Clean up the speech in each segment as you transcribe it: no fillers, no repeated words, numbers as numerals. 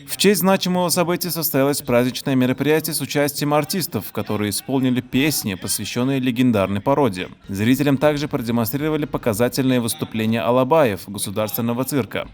В честь значимого события состоялось праздничное мероприятие с участием артистов, которые исполнили песни, посвященные легендарной породе. Зрителям также продемонстрировали показательные выступления алабаев государственного цирка.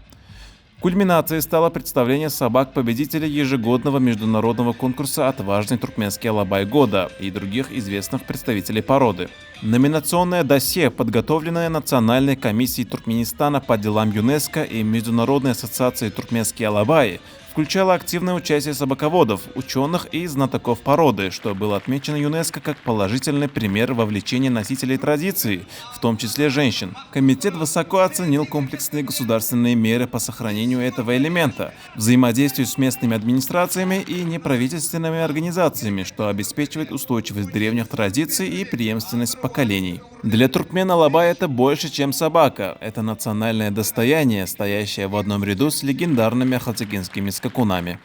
Кульминацией стало представление собак-победителей ежегодного международного конкурса «Отважный туркменский алабай года» и других известных представителей породы. Номинационное досье, подготовленное Национальной комиссией Туркменистана по делам ЮНЕСКО и Международной ассоциацией «Туркменские алабаи», включало активное участие собаководов, ученых и знатоков породы, что было отмечено ЮНЕСКО как положительный пример вовлечения носителей традиции, в том числе женщин. Комитет высоко оценил комплексные государственные меры по сохранению этого элемента, взаимодействию с местными администрациями и неправительственными организациями, что обеспечивает устойчивость древних традиций и преемственность поколений. Для туркмена алабай это больше, чем собака. Это национальное достояние, стоящее в одном ряду с легендарными ахалтекинскими скакунами.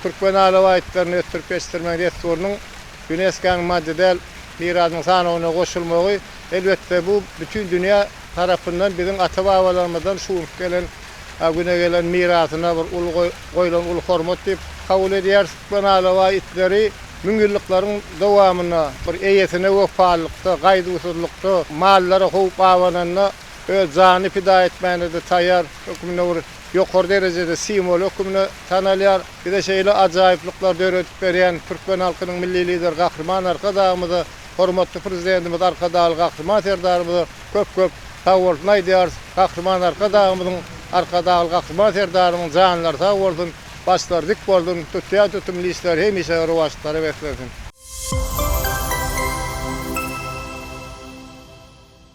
Türkmen alabaytlarını ötürpeştirmen restoranın UNESCO'nun maddedel mirasının sanığına koşulmağı elbette bu bütün dünya tarafından bizim ata-babalarımızdan şuurup gelen güne gelen mirasına bir koyulan ulu hormat deyip kabul ediyor. Türkmen alabaytları müngürlüklerin devamına bir eyetine vefalıkta, gaydusuzlukta, mallara huvp avananına öz canı fida etmeyene de tayyar hükümüne yukarı derecede simol hükümünü tanalıyor. Bir de şeyle acayiplikler öğretip veren Türkmen halkının milli lider kahraman arkadağımızı, hormatlı prezidentimiz arkadağlı kahraman serdarımızı köp sağolsun ediyor. Kahraman arkadağımızın arkadağlı kahraman serdarımızın canlar sağolsun, başlar dik boldun, tutuya tutumlu işler hem işe ruvaşları beklesin.